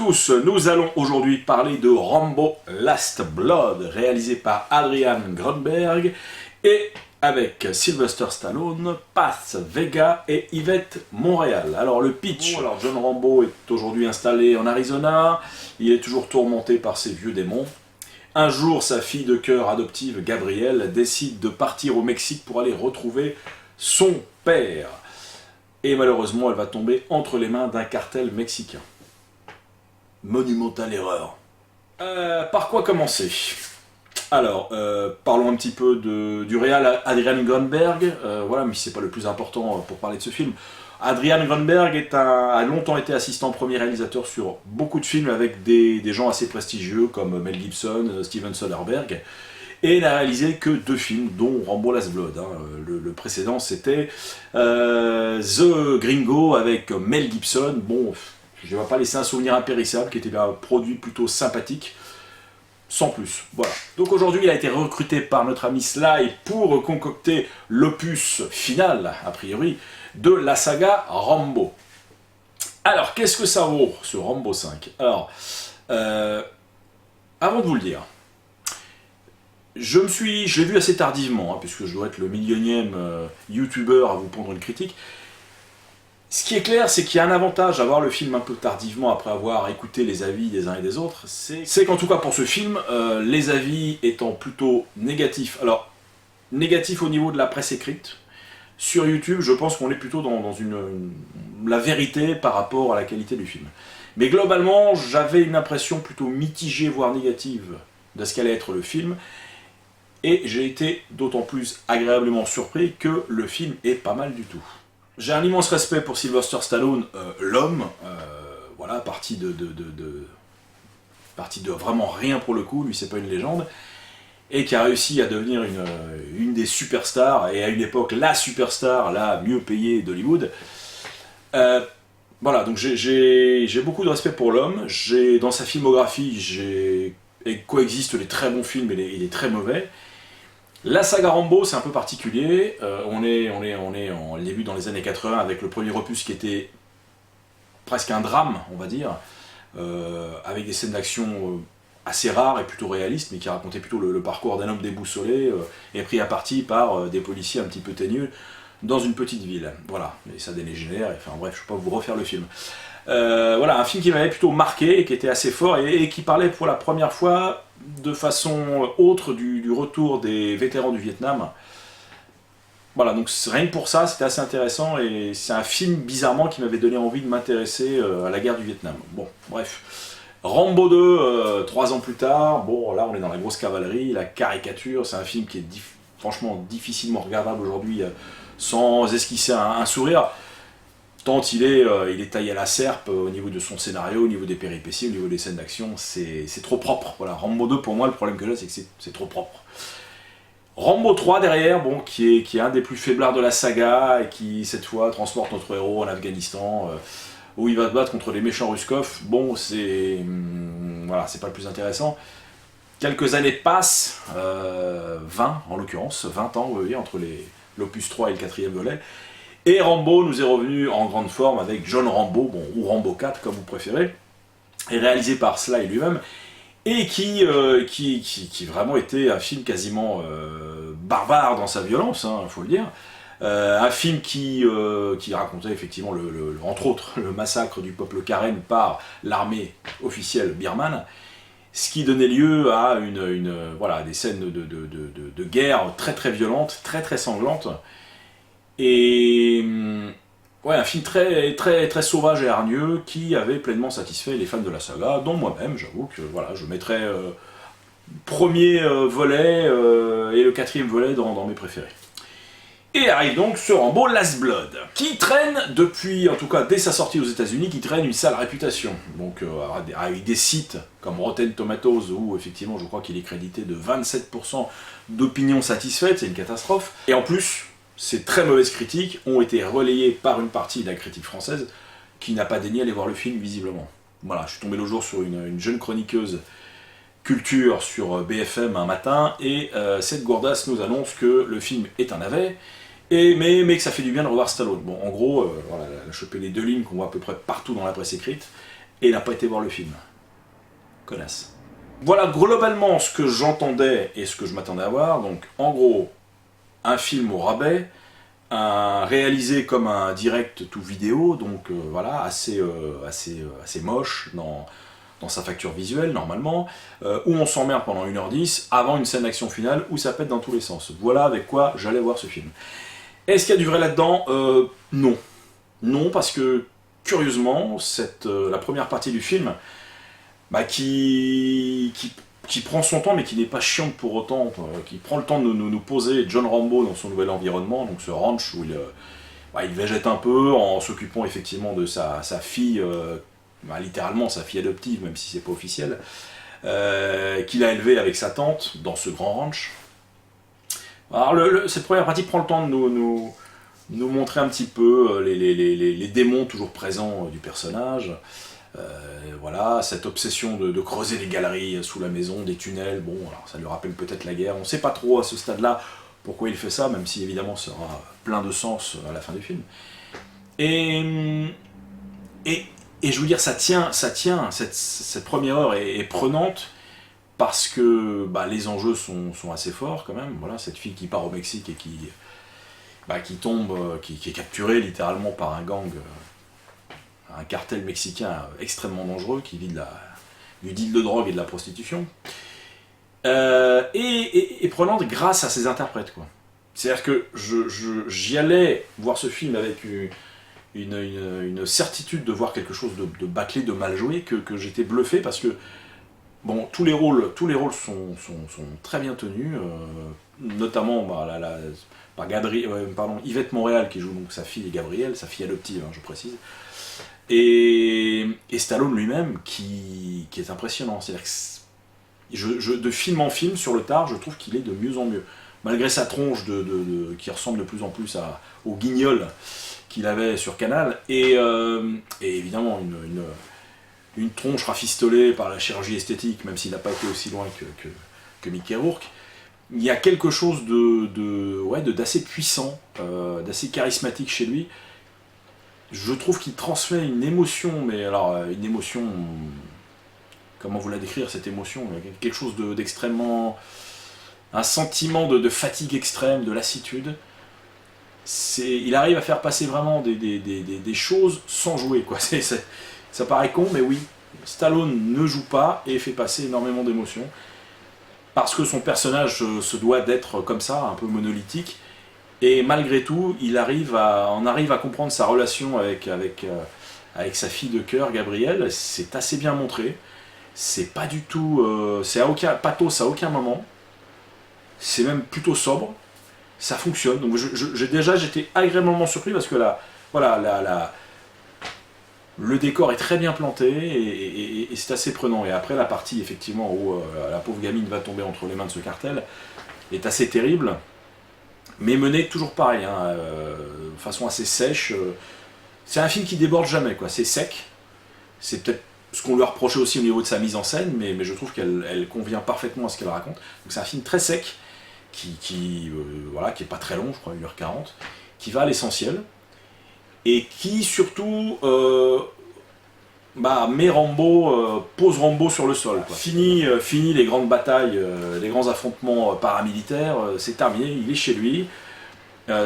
tous, nous allons aujourd'hui parler de Rambo Last Blood, réalisé par Adrian Grunberg et avec Sylvester Stallone, Paz Vega et Yvette Montréal. Alors le pitch, alors John Rambo est aujourd'hui installé en Arizona, il est toujours tourmenté par ses vieux démons. Un jour, sa fille de cœur adoptive, Gabrielle, décide de partir au Mexique pour aller retrouver son père. Et malheureusement, elle va tomber entre les mains d'un cartel mexicain. Monumentale erreur. Par quoi commencer? Alors, parlons un petit peu du réal Adrian Grunberg. Voilà, mais c'est pas le plus important pour parler de ce film. Adrian Grunberg a longtemps été assistant premier réalisateur sur beaucoup de films avec des gens assez prestigieux comme Mel Gibson, Steven Soderbergh. Et il n'a réalisé que 2 films, dont Rambo Last Blood. Le précédent, c'était The Gringo avec Mel Gibson. Bon, je ne vais pas laisser un souvenir impérissable, qui était un produit plutôt sympathique, sans plus. Voilà. Donc aujourd'hui, il a été recruté par notre ami Sly pour concocter l'opus final, a priori, de la saga Rambo. Alors, qu'est-ce que ça vaut, ce Rambo 5? Alors, avant de vous le dire, je l'ai vu assez tardivement, puisque je dois être le millionième youtubeur à vous pondre une critique. Ce qui est clair, c'est qu'il y a un avantage à voir le film un peu tardivement après avoir écouté les avis des uns et des autres, c'est qu'en tout cas pour ce film, les avis étant plutôt négatifs. Alors, négatifs au niveau de la presse écrite. Sur YouTube, je pense qu'on est plutôt dans la vérité par rapport à la qualité du film. Mais globalement, j'avais une impression plutôt mitigée, voire négative, de ce qu'allait être le film. Et j'ai été d'autant plus agréablement surpris que le film est pas mal du tout. J'ai un immense respect pour Sylvester Stallone, l'homme, voilà, parti de vraiment rien pour le coup, lui c'est pas une légende, et qui a réussi à devenir une des superstars, et à une époque la superstar, la mieux payée d'Hollywood. Voilà, donc j'ai beaucoup de respect pour l'homme. Dans sa filmographie, coexistent les très bons films et les très mauvais. La saga Rambo, c'est un peu particulier. On est en début dans les années 80 avec le premier opus qui était presque un drame, on va dire, avec des scènes d'action assez rares et plutôt réalistes, mais qui racontaient plutôt le parcours d'un homme déboussolé et pris à partie par des policiers un petit peu teigneux dans une petite ville. Voilà, et ça dégénère, enfin bref, je ne vais pas vous refaire le film. Voilà, un film qui m'avait plutôt marqué et qui était assez fort et qui parlait pour la première fois de façon autre du retour des vétérans du Vietnam. Voilà, donc rien que pour ça, c'était assez intéressant et c'est un film bizarrement qui m'avait donné envie de m'intéresser à la guerre du Vietnam. Bon, bref. Rambo 2, 3 ans plus tard, bon là on est dans la grosse cavalerie, la caricature, c'est un film qui est franchement difficilement regardable aujourd'hui sans esquisser un sourire. Tant il est taillé à la serpe au niveau de son scénario, au niveau des péripéties, au niveau des scènes d'action, c'est trop propre. Voilà, Rambo 2, pour moi, le problème que j'ai, c'est que c'est trop propre. Rambo 3 derrière, bon, qui est un des plus faiblards de la saga, et qui, cette fois, transporte notre héros en Afghanistan, où il va se battre contre les méchants Ruskov. Bon, voilà, c'est pas le plus intéressant. Quelques années passent, 20 en l'occurrence, 20 ans, vous voyez, entre l'opus 3 et le 4e volet. Et Rambo nous est revenu en grande forme avec John Rambo, bon, ou Rambo 4 comme vous préférez, et réalisé par Sly lui-même, et qui vraiment était un film quasiment barbare dans sa violence, il faut le dire. Un film qui racontait effectivement, entre autres, le massacre du peuple Karen par l'armée officielle birmane, ce qui donnait lieu à voilà, des scènes de guerre très très violentes, très très sanglantes. Et ouais, un film très, très, très sauvage et hargneux qui avait pleinement satisfait les fans de la saga, dont moi-même, j'avoue que voilà, je mettrais premier volet et le 4e volet dans mes préférés. Et arrive donc ce Rambo Last Blood, qui traîne depuis, en tout cas dès sa sortie aux États-Unis, qui traîne une sale réputation. Donc avec des sites comme Rotten Tomatoes, où effectivement je crois qu'il est crédité de 27% d'opinions satisfaites, c'est une catastrophe. Et en plus, ces très mauvaises critiques ont été relayées par une partie de la critique française qui n'a pas daigné aller voir le film visiblement. Voilà, je suis tombé l'autre jour sur une jeune chroniqueuse culture sur BFM un matin et cette gourdasse nous annonce que le film est un navet mais que ça fait du bien de revoir Stallone. Bon, en gros, voilà, elle a chopé les 2 lignes qu'on voit à peu près partout dans la presse écrite et il n'a pas été voir le film. Connasse. Voilà globalement ce que j'entendais et ce que je m'attendais à voir. Donc en gros, un film au rabais, réalisé comme un direct tout vidéo, donc voilà, assez moche dans sa facture visuelle normalement, où on s'emmerde pendant 1h10 avant une scène d'action finale où ça pète dans tous les sens. Voilà avec quoi j'allais voir ce film. Est-ce qu'il y a du vrai là-dedans? Non. Non, parce que curieusement, la première partie du film, bah, qui prend son temps mais qui n'est pas chiante pour autant, qui prend le temps de nous poser John Rambo dans son nouvel environnement, donc ce ranch où il végète un peu en s'occupant effectivement de sa fille, littéralement sa fille adoptive, même si c'est pas officiel, qu'il a élevée avec sa tante dans ce grand ranch. Alors cette première partie prend le temps de nous montrer un petit peu les démons toujours présents du personnage. Voilà, cette obsession de creuser des galeries sous la maison, des tunnels, bon, alors ça lui rappelle peut-être la guerre, on ne sait pas trop à ce stade-là pourquoi il fait ça, même si évidemment ça aura plein de sens à la fin du film. Et je veux dire, ça tient cette première heure est prenante, parce que les enjeux sont assez forts quand même. Voilà, cette fille qui part au Mexique et qui tombe, qui est capturée littéralement par un gang, un cartel mexicain extrêmement dangereux qui vit du deal de drogue et de la prostitution, et prenante grâce à ses interprètes, quoi. C'est-à-dire que j'y allais voir ce film avec une certitude de voir quelque chose de bâclé, de mal joué, que j'étais bluffé, parce que bon, tous les rôles sont très bien tenus, notamment par Yvette Montréal qui joue donc sa fille Gabrielle, sa fille adoptive, je précise, et Stallone lui-même qui est impressionnant. C'est-à-dire que de film en film, sur le tard, je trouve qu'il est de mieux en mieux. Malgré sa tronche qui ressemble de plus en plus au Guignol qu'il avait sur Canal, et évidemment une tronche rafistolée par la chirurgie esthétique, même s'il n'a pas été aussi loin que Mickey Rourke. Il y a quelque chose d'assez puissant, d'assez charismatique chez lui. Je trouve qu'il transmet une émotion, mais alors une émotion... Comment vous la décrire, cette émotion? Quelque chose d'extrêmement... Un sentiment de fatigue extrême, de lassitude. Il arrive à faire passer vraiment des choses sans jouer, quoi. Ça paraît con, mais oui, Stallone ne joue pas et fait passer énormément d'émotions. Parce que son personnage se doit d'être comme ça, un peu monolithique. Et malgré tout, on arrive à comprendre sa relation avec sa fille de cœur, Gabrielle. C'est assez bien montré. C'est pas du tout... c'est pathos à aucun moment. C'est même plutôt sobre. Ça fonctionne. Donc j'étais agréablement surpris parce que le décor est très bien planté et c'est assez prenant. Et après, la partie effectivement où la pauvre gamine va tomber entre les mains de ce cartel est assez terrible, mais menée toujours pareil, de façon assez sèche. C'est un film qui déborde jamais, quoi. C'est sec. C'est peut-être ce qu'on lui a reproché aussi au niveau de sa mise en scène, mais je trouve qu'elle convient parfaitement à ce qu'elle raconte. Donc c'est un film très sec, qui est pas très long, je crois, 1h40, qui va à l'essentiel, et qui surtout met Rambo, pose Rambo sur le sol, quoi. Fini les grandes batailles, les grands affrontements paramilitaires, c'est terminé, il est chez lui.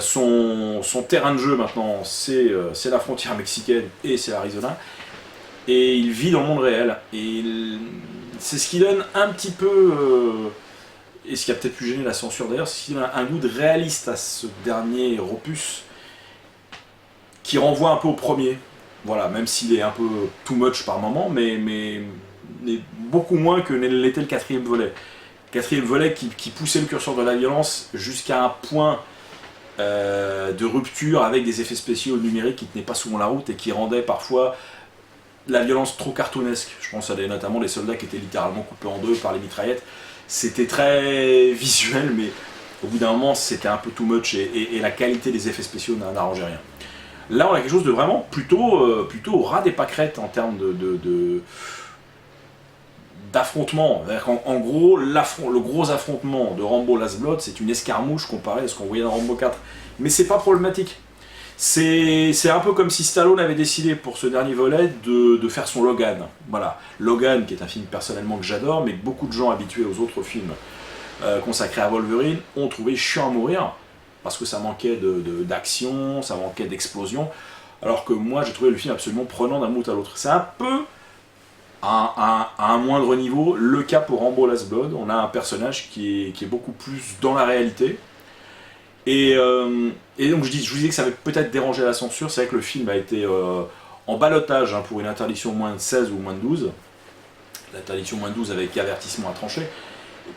Son terrain de jeu maintenant, c'est la frontière mexicaine et c'est l'Arizona, et il vit dans le monde réel, et c'est ce qui donne un petit peu, et ce qui a peut-être pu gêner la censure d'ailleurs, c'est qu'il donne un goût de réaliste à ce dernier opus, qui renvoie un peu au premier, voilà, même s'il est un peu too much par moment, mais beaucoup moins que l'était le quatrième volet. Quatrième volet qui poussait le curseur de la violence jusqu'à un point de rupture, avec des effets spéciaux numériques qui tenaient pas souvent la route et qui rendaient parfois la violence trop cartoonesque. Je pense à notamment les soldats qui étaient littéralement coupés en deux par les mitraillettes. C'était très visuel, mais au bout d'un moment c'était un peu too much et la qualité des effets spéciaux n'arrangeait rien. Là on a quelque chose de vraiment plutôt au ras des pâquerettes en termes d'affrontement. En gros, le gros affrontement de Rambo Last Blood, c'est une escarmouche comparé à ce qu'on voyait dans Rambo 4. Mais c'est pas problématique. C'est un peu comme si Stallone avait décidé pour ce dernier volet de faire son Logan. Voilà, Logan qui est un film personnellement que j'adore, mais que beaucoup de gens habitués aux autres films consacrés à Wolverine ont trouvé chiant à mourir, parce que ça manquait d'action, ça manquait d'explosion, alors que moi j'ai trouvé le film absolument prenant d'un bout à l'autre. C'est un peu, à un moindre niveau, le cas pour Rambo Last Blood. On a un personnage qui est beaucoup plus dans la réalité. Et donc je vous disais que ça avait peut-être dérangé la censure. C'est vrai que le film a été en ballottage pour une interdiction moins de 16 ou moins de 12. L'interdiction moins de 12 avec avertissement à trancher.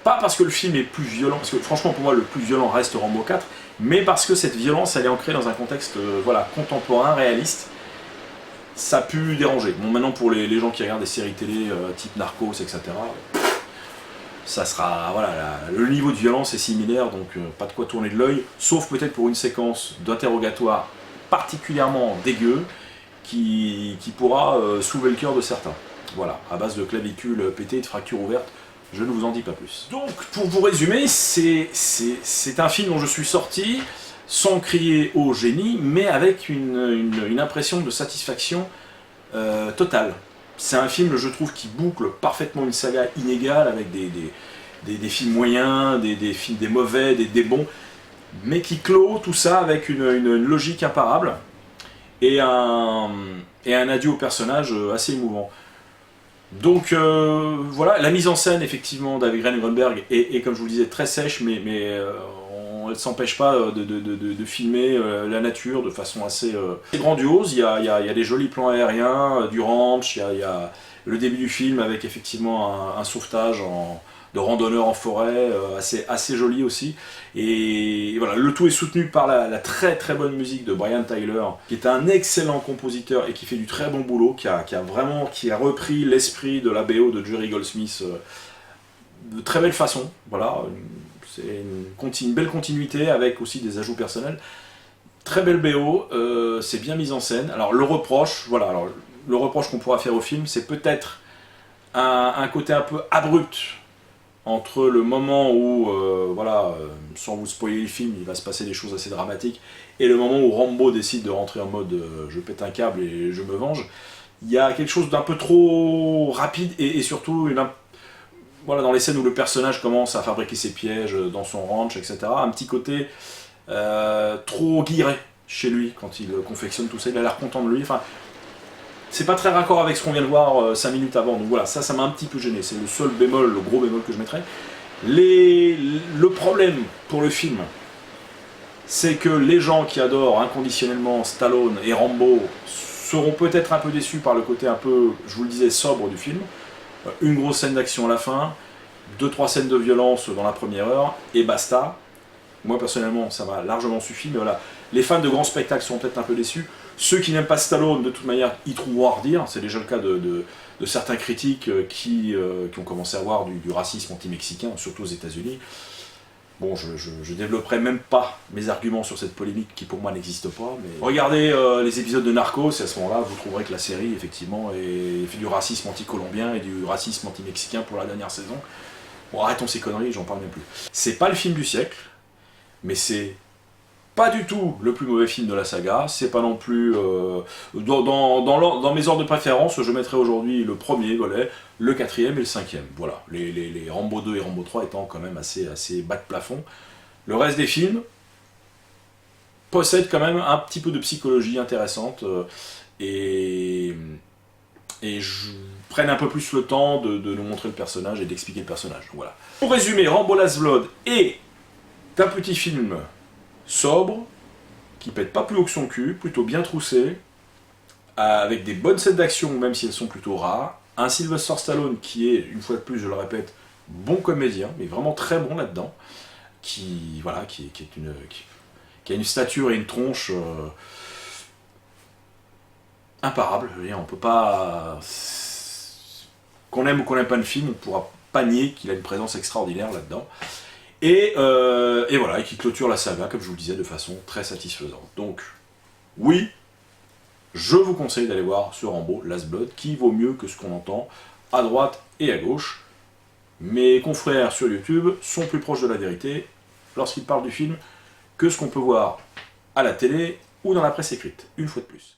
Pas parce que le film est plus violent, parce que franchement pour moi le plus violent reste Rambo 4, mais parce que cette violence elle est ancrée dans un contexte voilà, contemporain, réaliste. Ça a pu déranger. Bon, maintenant pour les gens qui regardent des séries télé type Narcos, etc., ça sera, voilà, le niveau de violence est similaire, donc pas de quoi tourner de l'œil, sauf peut-être pour une séquence d'interrogatoire particulièrement dégueu qui pourra soulever le cœur de certains. Voilà, à base de clavicules pétées et de fractures ouvertes, je ne vous en dis pas plus. Donc, pour vous résumer, c'est un film dont je suis sorti sans crier au génie, mais avec une impression de satisfaction totale. C'est un film, je trouve, qui boucle parfaitement une saga inégale, avec des films moyens, des mauvais, des bons, mais qui clôt tout ça avec une logique imparable et un adieu au personnage assez émouvant. Donc voilà, la mise en scène effectivement d'Avi Grunberg est, comme je vous le disais, très sèche, mais elle ne s'empêche pas de filmer la nature de façon assez grandiose. Il y a des jolis plans aériens, du ranch, il y a le début du film avec effectivement un sauvetage de randonneurs en forêt, assez joli aussi. Et voilà, le tout est soutenu par la très très bonne musique de Brian Tyler, qui est un excellent compositeur et qui fait du très bon boulot, qui a repris l'esprit de la BO de Jerry Goldsmith de très belle façon. Voilà, c'est une belle continuité avec aussi des ajouts personnels. Très belle BO, c'est bien mis en scène. Alors le reproche qu'on pourra faire au film, c'est peut-être un côté un peu abrupt entre le moment où, sans vous spoiler le film, il va se passer des choses assez dramatiques, et le moment où Rambo décide de rentrer en mode je pète un câble et je me venge. Il y a quelque chose d'un peu trop rapide, et surtout dans les scènes où le personnage commence à fabriquer ses pièges dans son ranch, etc. Un petit côté trop guiré chez lui quand il confectionne tout ça. Il a l'air content de lui. Enfin, c'est pas très raccord avec ce qu'on vient de voir 5 minutes avant. Donc voilà, ça m'a un petit peu gêné. C'est le seul bémol, le gros bémol que je mettrais. Le problème pour le film, c'est que les gens qui adorent inconditionnellement Stallone et Rambo seront peut-être un peu déçus par le côté un peu, je vous le disais, sobre du film. Une grosse scène d'action à la fin, 2-3 scènes de violence dans la première heure, et basta. Moi personnellement, ça m'a largement suffi, mais voilà. Les fans de grands spectacles sont peut-être un peu déçus. Ceux qui n'aiment pas Stallone, de toute manière, y trouveront à redire. C'est déjà le cas de certains critiques qui ont commencé à voir du racisme anti-mexicain, surtout aux États-Unis. Bon, je développerai même pas mes arguments sur cette polémique qui pour moi n'existe pas, mais regardez les épisodes de Narcos et à ce moment-là vous trouverez que la série effectivement fait du racisme anti-colombien et du racisme anti-mexicain pour la dernière saison. Bon, arrêtons ces conneries, j'en parle même plus. C'est pas le film du siècle, mais c'est pas du tout le plus mauvais film de la saga, c'est pas non plus... dans mes ordres de préférence, je mettrai aujourd'hui le premier volet, le quatrième et le cinquième. Voilà, les Rambo 2 et Rambo 3 étant quand même assez bas de plafond. Le reste des films possède quand même un petit peu de psychologie intéressante et prennent un peu plus le temps de nous montrer le personnage et d'expliquer le personnage. Voilà. Pour résumer, Rambo Last Blood est un petit film sobre, qui pète pas plus haut que son cul, plutôt bien troussé, avec des bonnes scènes d'action, même si elles sont plutôt rares, un Sylvester Stallone qui est, une fois de plus, je le répète, bon comédien, mais vraiment très bon là-dedans, qui a une stature et une tronche imparables. Je veux dire, on peut pas... Qu'on aime ou qu'on n'aime pas le film, on pourra pas nier qu'il a une présence extraordinaire là-dedans. Et voilà, et qui clôture la saga, comme je vous le disais, de façon très satisfaisante. Donc, oui, je vous conseille d'aller voir ce Rambo Last Blood, qui vaut mieux que ce qu'on entend à droite et à gauche. Mes confrères sur YouTube sont plus proches de la vérité lorsqu'ils parlent du film que ce qu'on peut voir à la télé ou dans la presse écrite, une fois de plus.